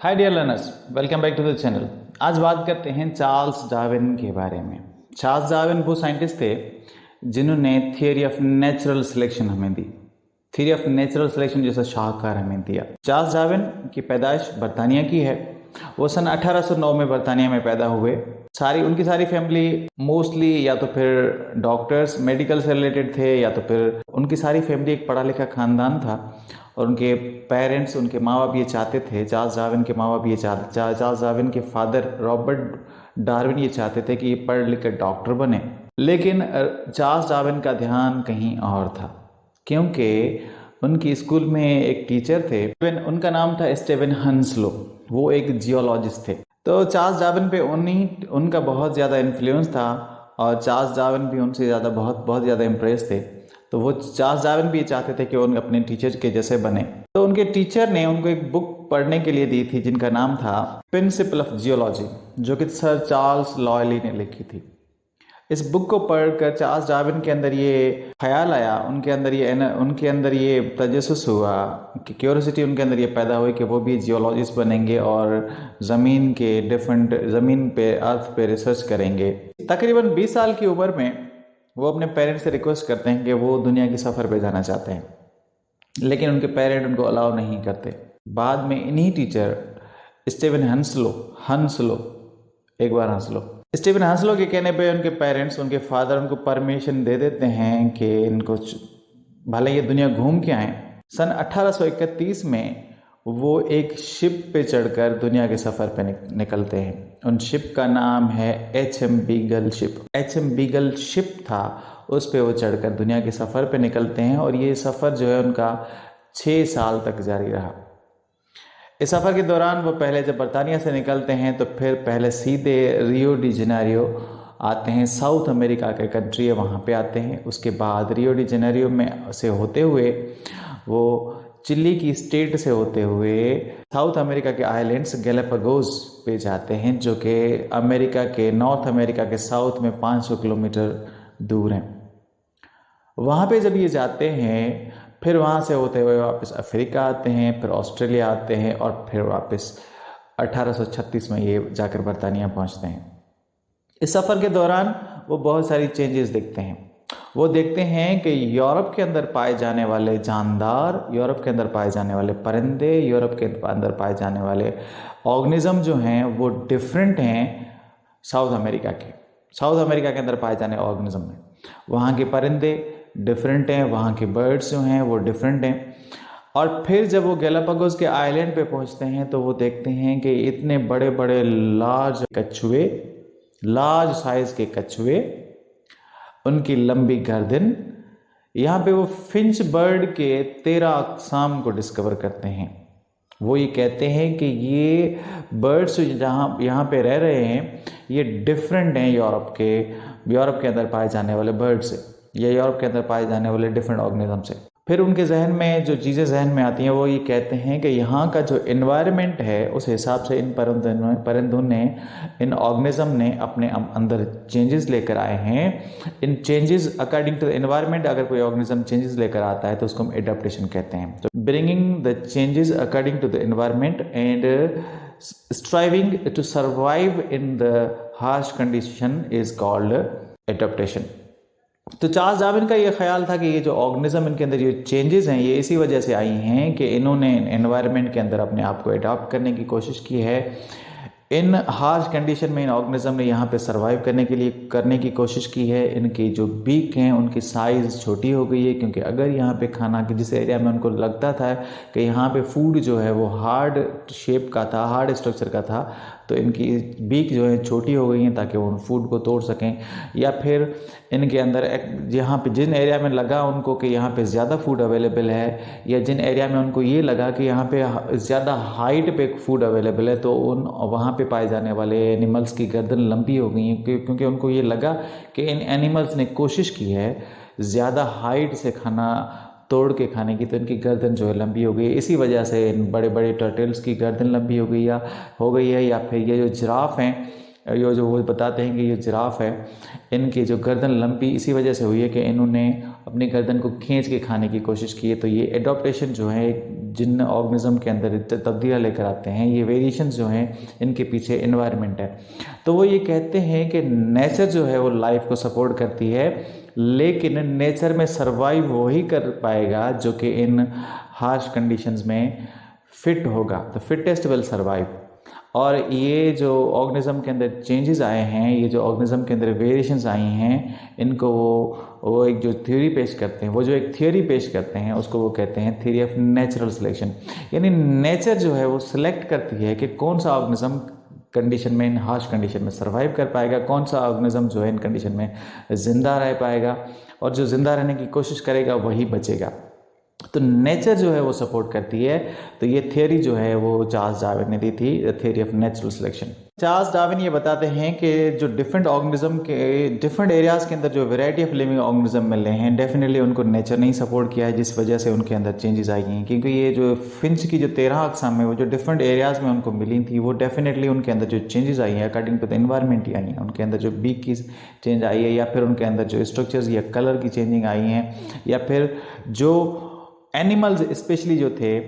Hi dear learners, welcome back to the channel. आज बात करते हैं चार्ल्स डार्विन के बारे में। चार्ल्स डार्विन वो साइंटिस्ट थे जिन्होंने थियरी ऑफ नेचुरल सिलेक्शन हमें दी। थियरी ऑफ नेचुरल सिलेक्शन जैसा शाहकार हमें दिया। चार्ल्स डार्विन की पैदाइश बर्तानिया की है। वो सन 1809 में बर्तानिया में पैदा हुए। उनकी सारी फैमिली मोस्टली या तो फिर डॉक्टर्स मेडिकल से रिलेटेड थे, या तो फिर उनकी सारी फैमिली एक पढ़ा लिखा खानदान था। और उनके पेरेंट्स, उनके माँ बाप ये चाहते थे, चार्ल्स डार्विन के माँ बाप ये चार्ल्स डार्विन के फादर रॉबर्ट डार्विन ये चाहते थे कि ये पढ़ लिख कर डॉक्टर बने। लेकिन चार्ल्स डार्विन का ध्यान कहीं और था, क्योंकि उनकी स्कूल में एक टीचर थे, उनका नाम था स्टीवन हंसलो। वो एक जियोलॉजिस्ट थे। तो चार्ल्स डार्विन पे उनका बहुत ज़्यादा इन्फ्लुएंस था, और चार्ल्स डार्विन भी उनसे ज़्यादा बहुत ज़्यादा इम्प्रेस थे। तो वो चार्ल्स डार्विन भी चाहते थे कि वो अपने टीचर के जैसे बने। तो उनके टीचर ने उनको एक बुक पढ़ने के लिए दी थी जिनका नाम था प्रिंसिपल ऑफ जियोलॉजी, जो कि सर चार्ल्स लॉयली ने लिखी थी। इस बुक को पढ़कर चार्ल्स डार्विन के अंदर ये ख्याल आया, उनके अंदर ये तजस्सुस हुआ कि क्यूरियोसिटी उनके अंदर ये पैदा हुई कि वो भी जियोलॉजिस्ट बनेंगे और ज़मीन पे अर्थ पे रिसर्च करेंगे। तकरीबन 20 साल की उम्र में वो अपने पेरेंट्स से रिक्वेस्ट करते हैं कि वो दुनिया के सफ़र पे जाना चाहते हैं, लेकिन उनके पेरेंट उनको अलाउ नहीं करते। बाद में इन्हीं टीचर स्टीवन हंसलो स्टीवन हंसलो के कहने पे उनके पेरेंट्स, उनके फादर उनको परमिशन दे देते हैं कि इनको भले ये दुनिया घूम के आए। सन 1831 में वो एक शिप पे चढ़कर दुनिया के सफ़र पे निकलते हैं। उन शिप का नाम है HM beagle ship. HM beagle ship था, उस पे वो चढ़कर दुनिया के सफ़र पे निकलते हैं, और ये सफ़र जो है उनका 6 साल तक जारी रहा। इस सफ़र के दौरान वो पहले जब बर्तानिया से निकलते हैं तो फिर पहले सीधे रियो डी जेनेरियो आते हैं, साउथ अमेरिका का कंट्री है, वहाँ पे आते हैं। उसके बाद रियो डी जेनेरियो में से होते हुए वो चिली की स्टेट से होते हुए साउथ अमेरिका के आइलैंड्स गैलापागोस पे जाते हैं, जो कि नॉर्थ अमेरिका के साउथ में 500 किलोमीटर दूर हैं। वहाँ पे जब ये जाते हैं, फिर वहाँ से होते हुए वापस अफ्रीका आते हैं, फिर ऑस्ट्रेलिया आते हैं, और फिर वापस 1836 में ये जाकर बर्तानिया पहुँचते हैं। इस सफ़र के दौरान वो बहुत सारी चेंजेस देखते हैं। वो देखते हैं कि यूरोप के अंदर पाए जाने वाले जानदार, यूरोप के अंदर पाए जाने वाले परिंदे, यूरोप के अंदर पाए जाने वाले ऑर्गेनिज्म जो हैं वो डिफरेंट हैं साउथ अमेरिका के अंदर पाए जाने ऑर्गेनिज्म में। वहाँ के परिंदे डिफरेंट हैं, वहाँ के बर्ड्स जो हैं वो डिफरेंट हैं। और फिर जब वो गैलापागोस के आइलैंड पे पहुँचते हैं तो वो देखते हैं कि इतने बड़े बड़े लार्ज साइज़ के कछुए, उनकी लंबी गर्दन। यहाँ पे वो फिंच बर्ड के 13 अक़साम को डिस्कवर करते हैं। वो ये कहते हैं कि ये बर्ड्स यहाँ पे रह रहे हैं, ये डिफरेंट हैं यूरोप के अंदर पाए जाने वाले बर्ड से, या यूरोप के अंदर पाए जाने वाले डिफरेंट ऑर्गेनिज्म से। फिर उनके जहन में जो चीज़ें जहन में आती हैं, वो ये कहते हैं कि यहाँ का जो एनवायरनमेंट है उस हिसाब से इन परिंदों ने, इन ऑर्गेनिज्म ने अपने अंदर चेंजेस लेकर आए हैं। इन changes according to the environment, अगर कोई ऑर्गेनिज्म चेंजेस लेकर आता है तो उसको हम एडाप्टेशन कहते हैं। तो bringing the changes according to the environment and striving to survive in the harsh condition is called adaptation. तो चार्ल्स डार्विन का ये ख्याल था कि ये जो ऑर्गेनिज्म, इनके अंदर ये चेंजेस हैं, ये इसी वजह से आई हैं कि इन्होंने एनवायरनमेंट के अंदर अपने आप को अडॉप्ट करने की कोशिश की है। इन हार्श कंडीशन में इन ऑर्गेनिज्म ने यहाँ पे सर्वाइव करने की कोशिश की है। इनकी जो बीक हैं उनकी साइज़ छोटी हो गई है, क्योंकि अगर यहाँ पे खाना कि जिस एरिया में उनको लगता था कि यहाँ पे फूड जो है वो हार्ड शेप का था, हार्ड स्ट्रक्चर का था, तो इनकी बीक जो है छोटी हो गई हैं ताकि वो उन फूड को तोड़ सकें। या फिर इनके अंदर यहाँ पे जिन एरिया में लगा उनको कि यहाँ पे ज़्यादा फूड अवेलेबल है, या जिन एरिया में उनको ये लगा कि यहाँ पे ज़्यादा हाइट पे फूड अवेलेबल है, तो वहाँ पे पाए जाने वाले एनिमल्स की गर्दन लंबी हो गई है, क्योंकि उनको ये लगा कि इन एनिमल्स ने कोशिश की है ज़्यादा हाइट से खाना तोड़ के खाने की, तो इनकी गर्दन जो है लंबी हो गई है। इसी वजह से इन बड़े बड़े टर्टल्स की गर्दन लंबी हो गई है। या फिर ये जो जिराफ हैं, ये जो वो बताते हैं कि ये जिराफ है, इनकी जो गर्दन लंबी इसी वजह से हुई है कि इन्होंने अपनी गर्दन को खींच के खाने की कोशिश की है। तो ये एडॉप्टेशन जो है जिन ऑर्गेनिज्म के अंदर तब्दीलियाँ लेकर आते हैं, ये वेरिएशंस जो हैं इनके पीछे एनवायरनमेंट है। तो वो ये कहते हैं कि नेचर जो है वो लाइफ को सपोर्ट करती है, लेकिन नेचर में सर्वाइव वही कर पाएगा जो कि इन हार्श कंडीशंस में फिट होगा। तो फिटेस्ट विल सर्वाइव। और ये जो ऑर्गेनिज्म के अंदर चेंजेस आए हैं, ये जो ऑर्गेनिज्म के अंदर वेरिएशंस आई हैं, इनको वो एक जो थ्योरी पेश करते हैं, वो जो एक थ्योरी पेश करते हैं उसको वो कहते हैं थ्योरी ऑफ नेचुरल सिलेक्शन। यानी नेचर जो है वो सिलेक्ट करती है कि कौन सा ऑर्गेनिज्म कंडीशन में, इन हार्श कंडीशन में सर्वाइव कर पाएगा, कौन सा ऑर्गेनिज्म जो है इन कंडीशन में ज़िंदा रह पाएगा, और जो ज़िंदा रहने की कोशिश करेगा वही बचेगा। तो नेचर जो है वो सपोर्ट करती है। तो ये थियरी जो है वो चार्ल्स डार्विन ने दी थी, theory of natural selection. Charles Darwin ये बताते हैं कि जो डिफरेंट ऑर्गेनिज्म के डिफरेंट एरियाज के अंदर जो वैरायटी ऑफ लिविंग ऑर्गेनिज्म मिले हैं, डेफिनेटली उनको नेचर नहीं सपोर्ट किया है, जिस वजह से उनके अंदर चेंजेस आई हैं। क्योंकि ये जो फिंच की जो 13 अक़साम है वो जो डिफरेंट एरियाज में उनको मिली थी, वो डेफिनेटली उनके अंदर जो चेंजेस आई हैं अकॉर्डिंग टू द इन्वायरमेंट ही आई हैं। उनके अंदर जो बीक की चेंज आई है, या फिर उनके अंदर जो स्ट्रक्चर्स या कलर की चेंजिंग आई हैं, या फिर जो एनिमल्स स्पेशली जो थे,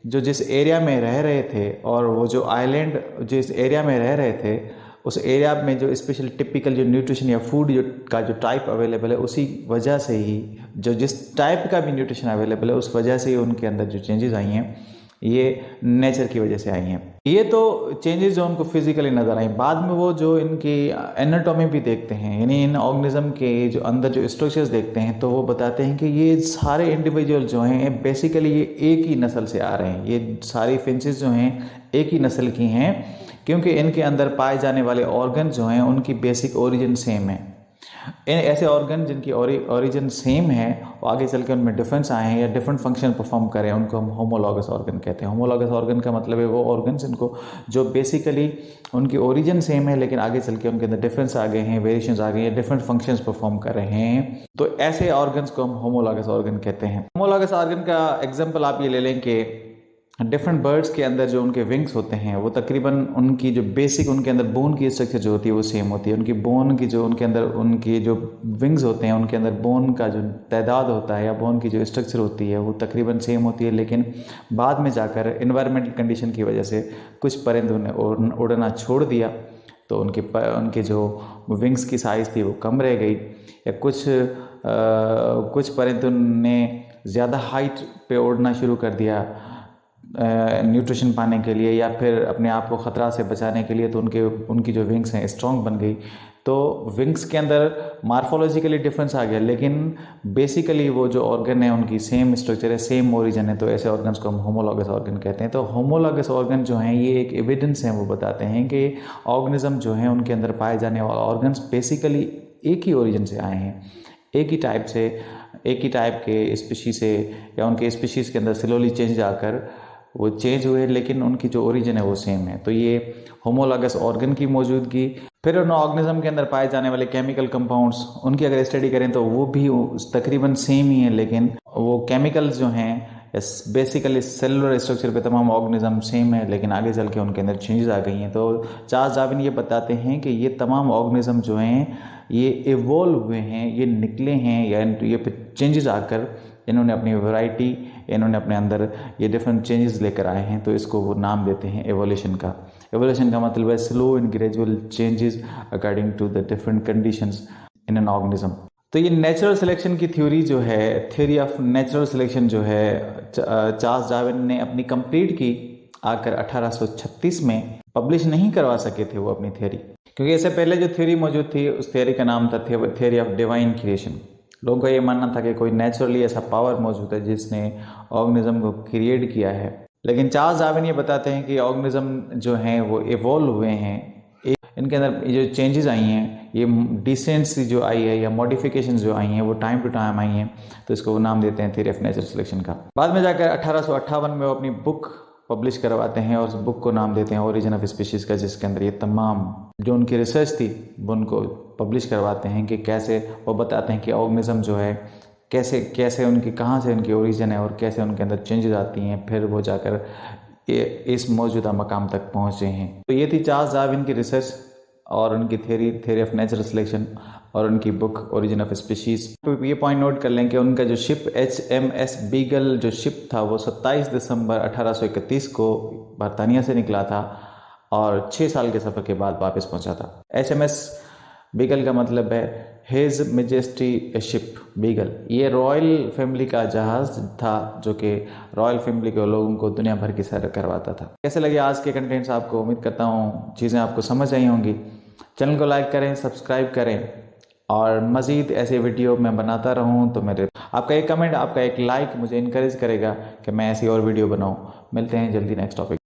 जो जिस एरिया में रह रहे थे, और वो जो आइलैंड जिस एरिया में रह रहे थे, उस एरिया में जो स्पेशल टिपिकल जो न्यूट्रिशन या फूड जो का जो टाइप अवेलेबल है, उसी वजह से ही जो जिस टाइप का भी न्यूट्रिशन अवेलेबल है, उस वजह से ही उनके अंदर जो चेंजेस आई हैं ये नेचर की वजह से आई हैं। ये तो चेंजेस जो उनको फिजिकली नज़र आई। बाद में वो जो इनकी एनाटॉमी भी देखते हैं, यानी इन ऑर्गेनिज्म के जो अंदर जो स्ट्रक्चर्स देखते हैं, तो वो बताते हैं कि ये सारे इंडिविजुअल जो हैं बेसिकली ये एक ही नस्ल से आ रहे हैं। ये सारी फिंचेस जो हैं एक ही नस्ल की हैं, क्योंकि इनके अंदर पाए जाने वाले ऑर्गन जो हैं उनकी बेसिक ओरिजिन सेम है। इन ऐसे ऑर्गन जिनकी ओरिजिन सेम है, वो आगे चल के उनमें डिफरेंस आए हैं या डिफरेंट फंक्शन परफॉर्म करें, उनको हम होमोलॉगस ऑर्गन कहते हैं। होमोलॉगस ऑर्गन का मतलब है वो ऑर्गन जिनको जो बेसिकली उनकी ओरिजिन सेम है, लेकिन आगे चल के उनके अंदर डिफरेंस आ गए हैं, वेरिएशंस आ गए हैं, डिफरेंट फंक्शंस परफॉर्म कर रहे हैं। तो ऐसे ऑर्गन्स को हम होमोलॉगस ऑर्गन कहते हैं। होमोलॉगस ऑर्गन का एग्जाम्पल आप ये ले लें कि डिफरेंट बर्ड्स के अंदर जो उनके विंग्स होते हैं, वो तकरीबन उनकी जो बेसिक उनके अंदर बोन की स्ट्रक्चर जो होती है वो सेम होती है। उनकी बोन की जो उनके अंदर उनकी जो विंग्स होते हैं, उनके अंदर बोन का जो तादाद होता है या बोन की जो स्ट्रक्चर होती है वो तकरीबन सेम होती है। लेकिन बाद में जाकर इन्वायरमेंटल कंडीशन की वजह से कुछ परिंदों ने उड़ना छोड़ दिया, तो उनके जो विंग्स की साइज़ थी वो कम रह गई, या कुछ परिंदों ने ज़्यादा हाइट पे उड़ना शुरू कर दिया न्यूट्रिशन पाने के लिए, या फिर अपने आप को ख़तरा से बचाने के लिए, तो उनकी जो विंग्स हैं स्ट्रॉन्ग बन गई। तो विंग्स के अंदर मार्फोलॉजिकली डिफरेंस आ गया, लेकिन बेसिकली वो जो ऑर्गन है उनकी सेम स्ट्रक्चर है, सेम ओरिजिन है। तो ऐसे ऑर्गन्स को हम होमोलॉगस ऑर्गन कहते हैं। तो होमोलॉगस ऑर्गन जो हैं ये एक एविडेंस है, वो बताते हैं कि ऑर्गेनिज्म जो हैं उनके अंदर पाए जाने वाले ऑर्गन्स बेसिकली एक ही ओरिजिन से आए हैं, एक ही टाइप से, एक ही टाइप के स्पीशीज से, या उनके स्पीशीज़ के अंदर स्लोली चेंज आकर वो चेंज हुए, लेकिन उनकी जो ओरिजिन है वो सेम है। तो ये होमोलॉगस ऑर्गन की मौजूदगी। फिर उन ऑर्गेनिज्म के अंदर पाए जाने वाले केमिकल कंपाउंड्स, उनकी अगर स्टडी करें तो वो भी तकरीबन सेम ही है, लेकिन वो केमिकल्स जो हैं बेसिकली सेलुलर स्ट्रक्चर पे तमाम ऑर्गेनिज्म सेम है, लेकिन आगे चल के उनके अंदर चेंजेस आ गई हैं। तो चार्ल्स डार्विन ये बताते हैं कि ये तमाम ऑर्गेनिज्म जो हैं ये इवॉल्व हुए हैं, ये निकले हैं, या ये चेंजेस आकर इन्होंने अपनी वैरायटी, इन्होंने अपने अंदर ये डिफरेंट चेंजेस लेकर आए हैं। तो इसको वो नाम देते हैं एवोल्यूशन का। एवोल्यूशन का मतलब है slow and gradual changes according to the different conditions in an organism. तो ये नेचुरल सिलेक्शन की थ्योरी जो है, थ्योरी ऑफ नेचुरल सिलेक्शन जो है, चार्ल्स डार्विन ने अपनी कंप्लीट की आकर 1836 में। पब्लिश नहीं करवा सके थे वो अपनी थ्योरी, क्योंकि इससे पहले जो थ्योरी मौजूद थी उस थ्योरी का नाम था थ्योरी ऑफ डिवाइन क्रिएशन। लोगों का ये मानना था कि कोई नेचुरली ऐसा पावर मौजूद है जिसने ऑर्गेनिज्म को क्रिएट किया है। लेकिन चार्ल्स डार्विन ये बताते हैं कि ऑर्गेनिज्म जो हैं वो इवॉल्व हुए हैं, इनके अंदर जो चेंजेस आई हैं, ये डिसेंट्स जो आई है या मॉडिफिकेशंस जो आई हैं वो टाइम टू टाइम आई हैं। तो इसको वो नाम देते हैं थ्योरी ऑफ नेचुरल सिलेक्शन का। बाद में जाकर 1858 में वो अपनी बुक पब्लिश करवाते हैं, और उस बुक को नाम देते हैं ओरिजिन ऑफ स्पीशीज़ का, जिसके अंदर ये तमाम जो उनकी रिसर्च थी वो उनको पब्लिश करवाते हैं कि कैसे वो बताते हैं कि ऑर्गेनिज्म जो है कैसे उनकी कहाँ से उनकी ओरिजिन है और कैसे उनके अंदर चेंजेस आती हैं, फिर वो जाकर इस मौजूदा मकाम तक पहुँचे हैं। तो ये थी चार्ल्स डार्विन की रिसर्च और उनकी थ्योरी ऑफ नेचुरल सिलेक्शन और उनकी बुक ओरिजिन ऑफ स्पीशीज। तो ये पॉइंट नोट कर लें कि उनका जो शिप HMS बीगल जो शिप था वो 27 दिसंबर 1831 को बरतानिया से निकला था और 6 साल के सफ़र के बाद वापस पहुंचा था। HMS बीगल का मतलब है हिज मेजेस्टी शिप बीगल। ये रॉयल फैमिली का जहाज़ था जो कि रॉयल फैमिली के लोगों को दुनिया भर की सैर करवाता था। कैसे लगे आज के कंटेंट्स आपको? उम्मीद करता हूँ चीज़ें आपको समझ आई होंगी। चैनल को लाइक करें, सब्सक्राइब करें और मज़ीद ऐसे वीडियो मैं बनाता रहूं। तो मेरे आपका एक कमेंट, आपका एक लाइक मुझे इनकरेज करेगा कि मैं ऐसी और वीडियो बनाऊं। मिलते हैं जल्दी नेक्स्ट टॉपिक।